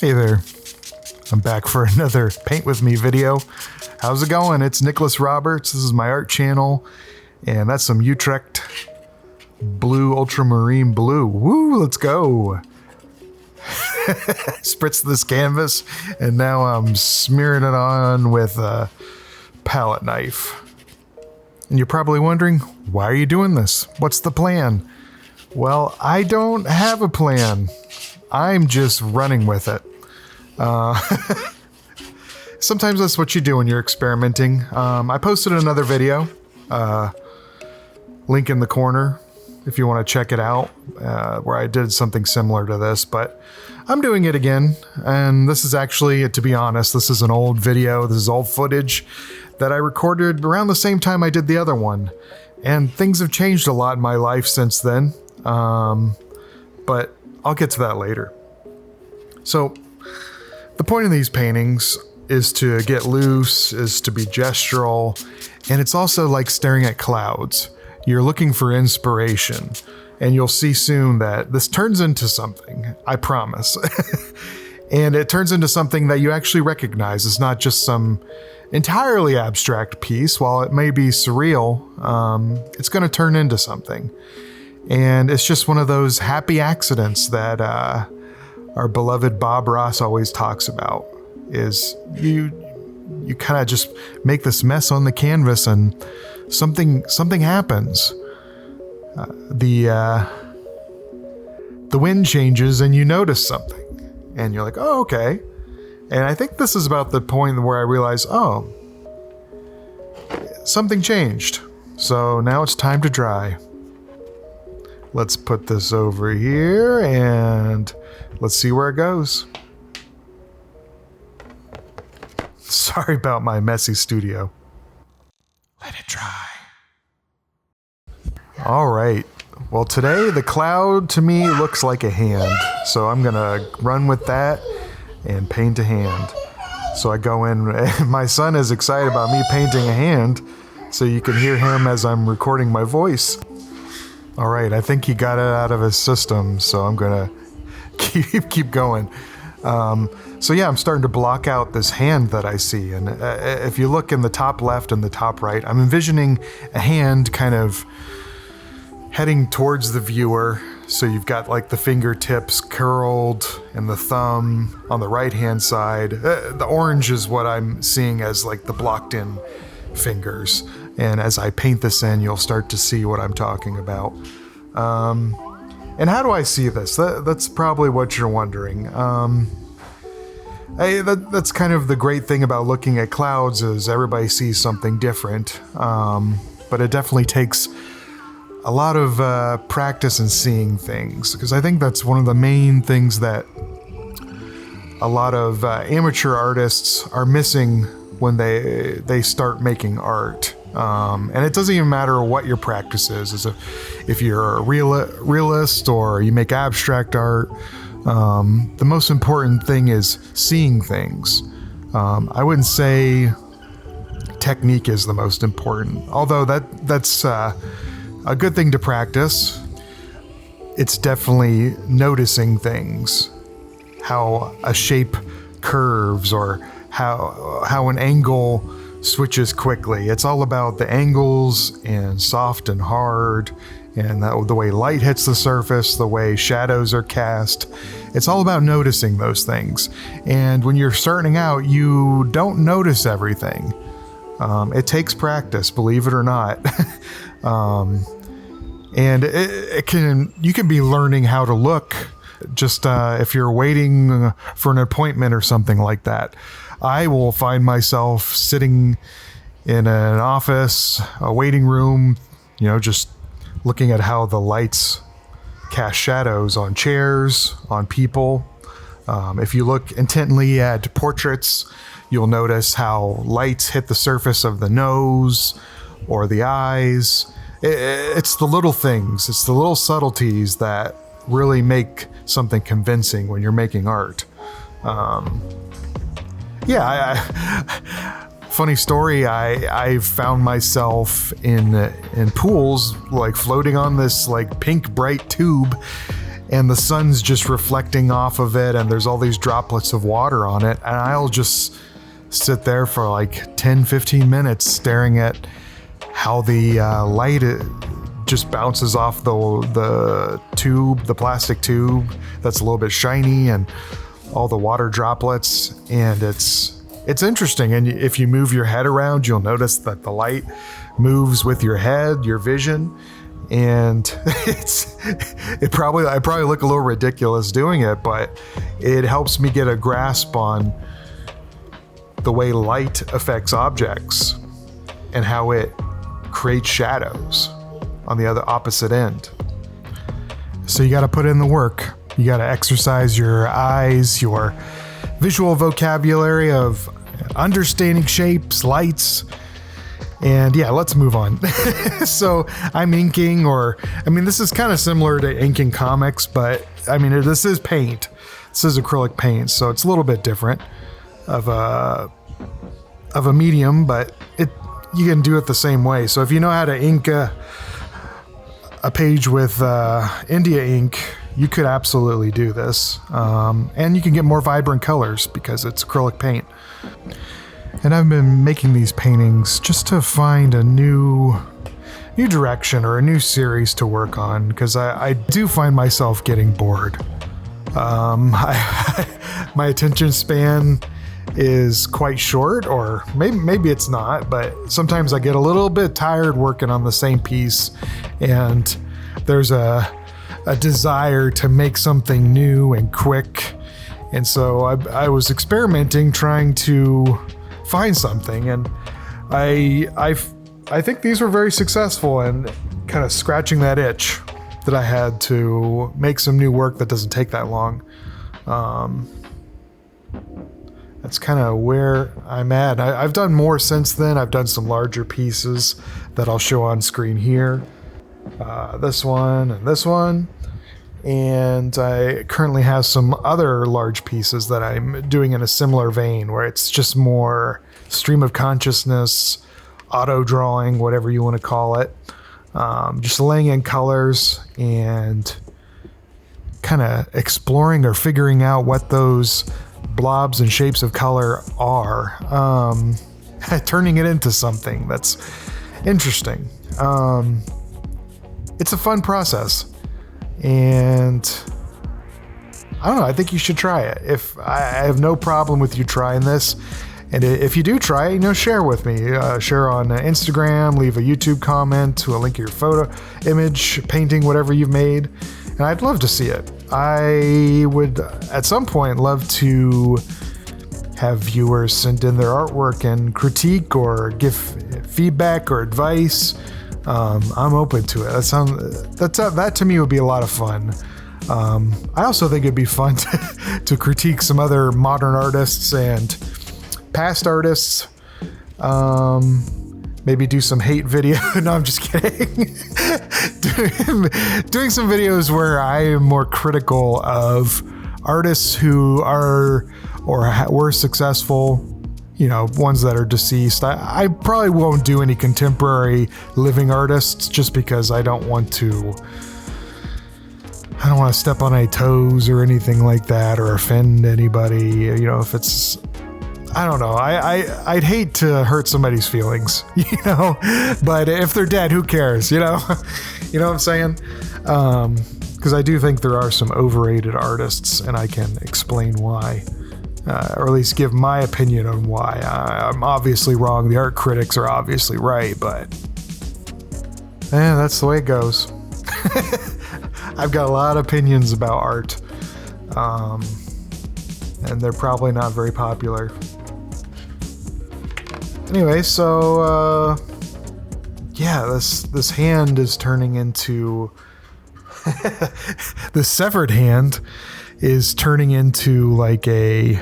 Hey there, I'm back for another Paint With Me video. How's it going? It's Nicholas Roberts. This is my art channel, and that's some Utrecht blue, ultramarine blue. Woo, let's go. Spritz this canvas, and now I'm smearing it on with a palette knife. And you're probably wondering, why are you doing this? What's the plan? Well, I don't have a plan. I'm just running with it. Sometimes that's what you do when you're experimenting. I posted another video, link in the corner if you want to check it out, where I did something similar to this, but I'm doing it again. And this is actually, to be honest, this is an old video. This is old footage that I recorded around the same time I did the other one. And things have changed a lot in my life since then. But I'll get to that later. So the point of these paintings is to get loose, is to be gestural, and it's also like staring at clouds. You're looking for inspiration, and you'll see soon that this turns into something, I promise. And it turns into something that you actually recognize. It's not just some entirely abstract piece. While it may be surreal, it's going to turn into something. And it's just one of those happy accidents that our beloved Bob Ross always talks about. Is you kind of just make this mess on the canvas and something happens. The wind changes and you notice something and you're like, oh, okay. And I think this is about the point where I realize, oh, something changed. So now it's time to dry. Let's put this over here and let's see where it goes. Sorry about my messy studio. Let it dry. All right. Well, today the cloud to me looks like a hand. So I'm going to run with that and paint a hand. So I go in. My son is excited about me painting a hand. So you can hear him as I'm recording my voice. All right. I think he got it out of his system. So I'm going to keep going. So yeah, I'm starting to block out this hand that I see. And if you look in the top left and the top right, I'm envisioning a hand kind of heading towards the viewer. So you've got like the fingertips curled and the thumb on the right hand side. The orange is what I'm seeing as like the blocked in fingers. And as I paint this in, you'll start to see what I'm talking about. And how do I see this? That's probably what you're wondering. That's kind of the great thing about looking at clouds is everybody sees something different. But it definitely takes a lot of practice in seeing things, because I think that's one of the main things that a lot of amateur artists are missing when they start making art. And it doesn't even matter what your practice is. If you're a realist or you make abstract art, the most important thing is seeing things. I wouldn't say technique is the most important, although that's a good thing to practice. It's definitely noticing things, how a shape curves or how an angle switches quickly. It's all about the angles and soft and hard, and the way light hits the surface, the way shadows are cast. It's all about noticing those things. And when you're starting out, you don't notice everything. It takes practice, believe it or not. And you can be learning how to look just if you're waiting for an appointment or something like that. I will find myself sitting in an office, a waiting room, just looking at how the lights cast shadows on chairs, on people. If you look intently at portraits, you'll notice how lights hit the surface of the nose or the eyes. It's the little things, it's the little subtleties that really make something convincing when you're making art. Funny story, I found myself in pools, like floating on this like pink bright tube, and the sun's just reflecting off of it, and there's all these droplets of water on it, and I'll just sit there for like 10-15 minutes staring at how the light just bounces off the tube, the plastic tube that's a little bit shiny, and all the water droplets. And it's interesting, and if you move your head around, you'll notice that the light moves with your head, your vision. And I probably look a little ridiculous doing it, but it helps me get a grasp on the way light affects objects and how it creates shadows on the other opposite end. So you got to put in the work. You got to exercise your eyes, your visual vocabulary of understanding shapes, lights. And yeah, let's move on. So I'm inking, this is kind of similar to inking comics, but this is paint. This is acrylic paint, so it's a little bit different of a medium, but you can do it the same way. So if you know how to ink a page with India ink, you could absolutely do this. And you can get more vibrant colors because it's acrylic paint. And I've been making these paintings just to find a new direction or a new series to work on, because I do find myself getting bored. My attention span is quite short, or maybe it's not, but sometimes I get a little bit tired working on the same piece, and there's a desire to make something new and quick. And so I was experimenting, trying to find something, and I think these were very successful and kind of scratching that itch that I had to make some new work that doesn't take that long. That's kind of where I'm at. I've done more since then. I've done some larger pieces that I'll show on screen here. This one and this one. And I currently have some other large pieces that I'm doing in a similar vein, where it's just more stream of consciousness, auto drawing, whatever you want to call it. Just laying in colors and kind of exploring or figuring out what those blobs and shapes of color are. Turning it into something that's interesting. It's a fun process. And I don't know, I think you should try it. If I have no problem with you trying this. And if you do try it, share with me. Share on Instagram, leave a YouTube comment to a link of your photo, image, painting, whatever you've made. And I'd love to see it. I would, at some point, love to have viewers send in their artwork and critique or give feedback or advice. I'm open to it. That to me would be a lot of fun. I also think it'd be fun to critique some other modern artists and past artists. Maybe do some hate video. No, I'm just kidding. Doing some videos where I am more critical of artists who are or were successful. Ones that are deceased. I probably won't do any contemporary living artists just because I don't want to step on any toes or anything like that or offend anybody. If it's, I don't know. I'd hate to hurt somebody's feelings, but if they're dead, who cares? You know what I'm saying? Because I do think there are some overrated artists, and I can explain why. Or at least give my opinion on why. I'm obviously wrong. The art critics are obviously right, but that's the way it goes. I've got a lot of opinions about art, and they're probably not very popular. Anyway, so this hand is turning into the severed hand is turning into like a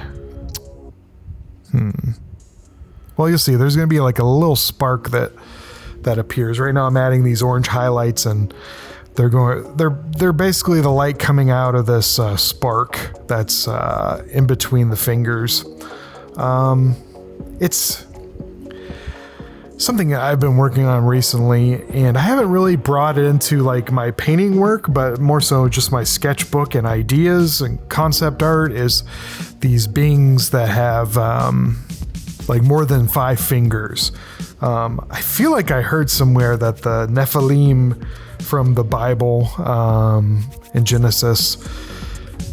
well, you'll see. There's going to be like a little spark that appears. Right now I'm adding these orange highlights, and they're basically the light coming out of this spark that's in between the fingers. something that I've been working on recently, and I haven't really brought it into like my painting work, but more so just my sketchbook and ideas and concept art, is these beings that have like more than 5 fingers. I feel like I heard somewhere that the Nephilim from the Bible, in Genesis,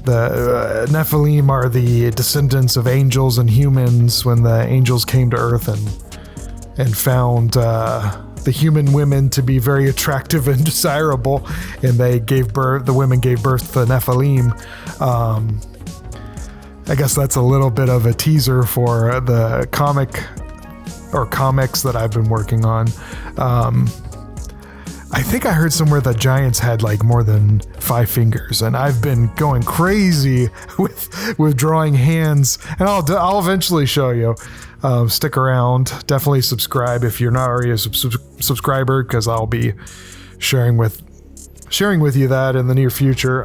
the Nephilim are the descendants of angels and humans when the angels came to Earth and found the human women to be very attractive and desirable, and the women gave birth to the Nephilim. I guess that's a little bit of a teaser for the comics that I've been working on. I think I heard somewhere that giants had like more than 5 fingers, and I've been going crazy with drawing hands, and I'll eventually show you. Stick around. Definitely subscribe if you're not already a subscriber, because I'll be sharing with you that in the near future.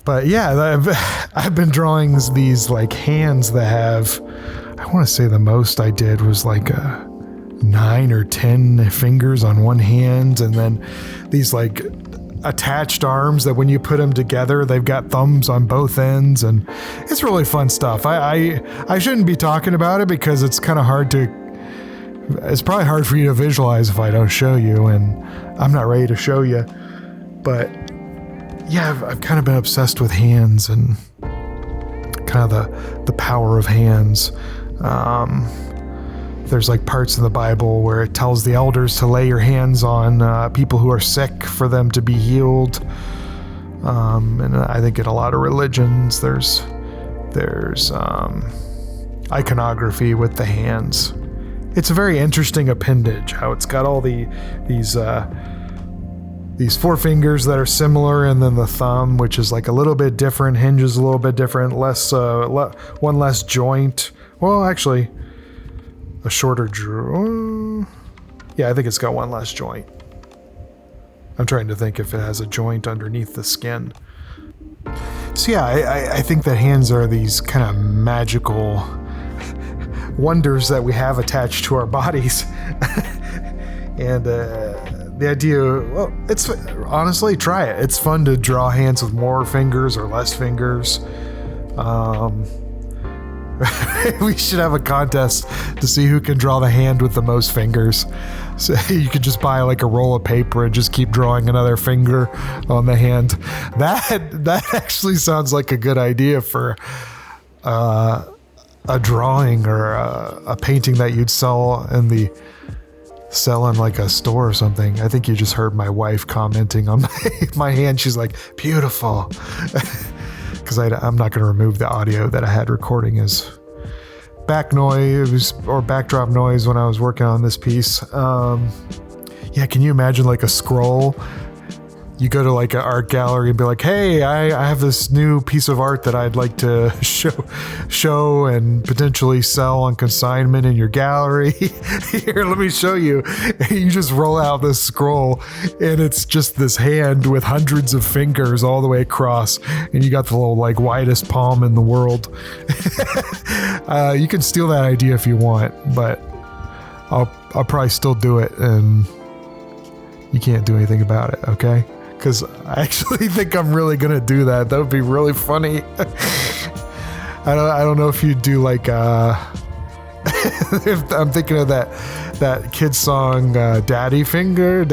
But yeah, I've been drawing these like hands that have, I want to say the most I did was like 9 or 10 fingers on one hand, and then these like attached arms that when you put them together, they've got thumbs on both ends, and it's really fun stuff. I shouldn't be talking about it because it's kind of it's probably hard for you to visualize if I don't show you, and I'm not ready to show you. But yeah, I've kind of been obsessed with hands and kind of the power of hands. There's like parts in the Bible where it tells the elders to lay your hands on people who are sick for them to be healed. And I think in a lot of religions, there's iconography with the hands. It's a very interesting appendage, how it's got all these 4 fingers that are similar, and then the thumb, which is like a little bit different, hinges a little bit different, one less joint. Well, actually, a shorter yeah, I think it's got one less joint. I'm trying to think if it has a joint underneath the skin. So yeah, I think that hands are these kind of magical wonders that we have attached to our bodies. And the idea, well, it's honestly, try it. It's fun to draw hands with more fingers or less fingers. We should have a contest to see who can draw the hand with the most fingers. So you could just buy like a roll of paper and just keep drawing another finger on the hand. That actually sounds like a good idea for a drawing or a painting that you'd sell in like a store or something. I think you just heard my wife commenting on my hand. She's like, beautiful. Because I'm not going to remove the audio that I had recording as back noise or backdrop noise when I was working on this piece. Yeah, can you imagine like a scroll? You go to like an art gallery and be like, hey, I have this new piece of art that I'd like to show and potentially sell on consignment in your gallery. Here, let me show you. And you just roll out this scroll, and it's just this hand with hundreds of fingers all the way across, and you got the little like widest palm in the world. You can steal that idea if you want, but I'll probably still do it, and you can't do anything about it, okay? Because I actually think I'm really gonna do that. That would be really funny. I don't know if you'd do like if I'm thinking of that kid song Daddy Finger,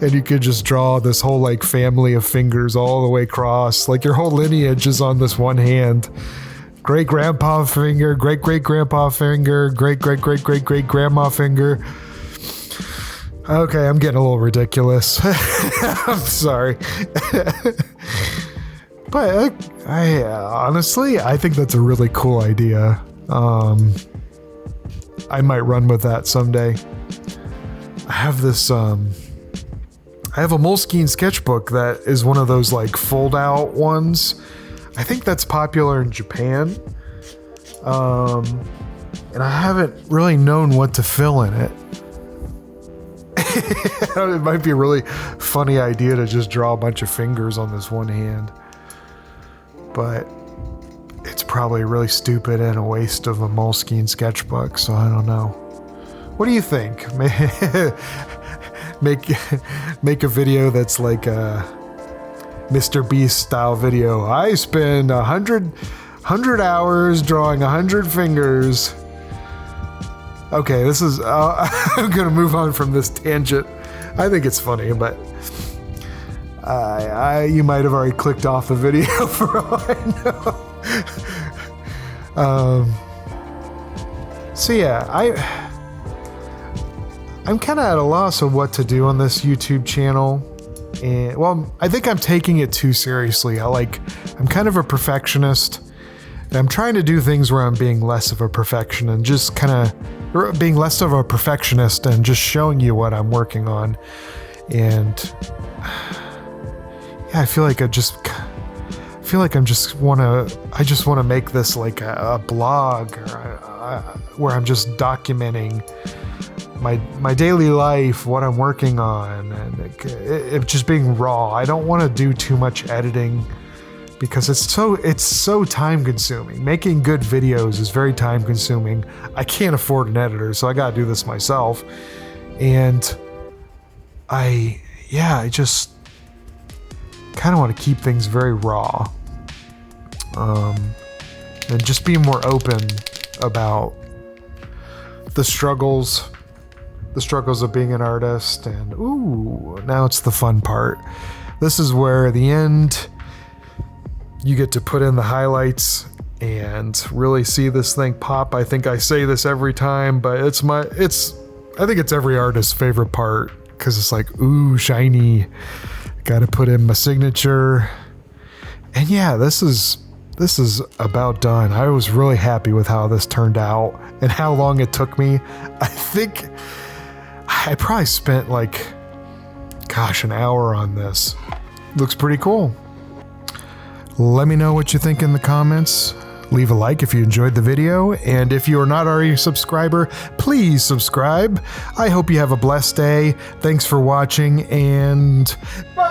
and you could just draw this whole like family of fingers all the way across, like your whole lineage is on this one hand. Great grandpa finger, great great grandpa finger, great great great great great grandma finger. Okay, I'm getting a little ridiculous. I'm sorry. But I honestly, I think that's a really cool idea. I might run with that someday. I have this, I have a Moleskine sketchbook that is one of those like fold out ones. I think that's popular in Japan. And I haven't really known what to fill in it. It might be a really funny idea to just draw a bunch of fingers on this one hand, but it's probably really stupid and a waste of a Moleskine sketchbook, so I don't know. What do you think? Make a video that's like a Mr. Beast style video. I spend 100 hours drawing 100 fingers. Okay, this is I'm gonna move on from this tangent. I think it's funny, but you might have already clicked off the video for all I know. So yeah, I'm kind of at a loss of what to do on this YouTube channel. And well, I think I'm taking it too seriously. I'm kind of a perfectionist, and I'm trying to do things where I'm being less of a perfectionist and just showing you what I'm working on. And yeah, I feel like I just want to make this like a blog where I'm just documenting my daily life, what I'm working on, and it just being raw. I don't want to do too much editing because it's so time consuming. Making good videos is very time consuming. I can't afford an editor, so I gotta do this myself. And I just kind of want to keep things very raw, and just be more open about the struggles of being an artist. And ooh, now it's the fun part. This is where at the end you get to put in the highlights and really see this thing pop. I think I say this every time, but I think it's every artist's favorite part, because it's like, ooh, shiny. Got to put in my signature. And yeah, this is about done. I was really happy with how this turned out and how long it took me. I think I probably spent an hour on this. Looks pretty cool. Let me know what you think in the comments. Leave a like if you enjoyed the video, and if you are not already a subscriber, please subscribe. I hope you have a blessed day. Thanks for watching, and bye!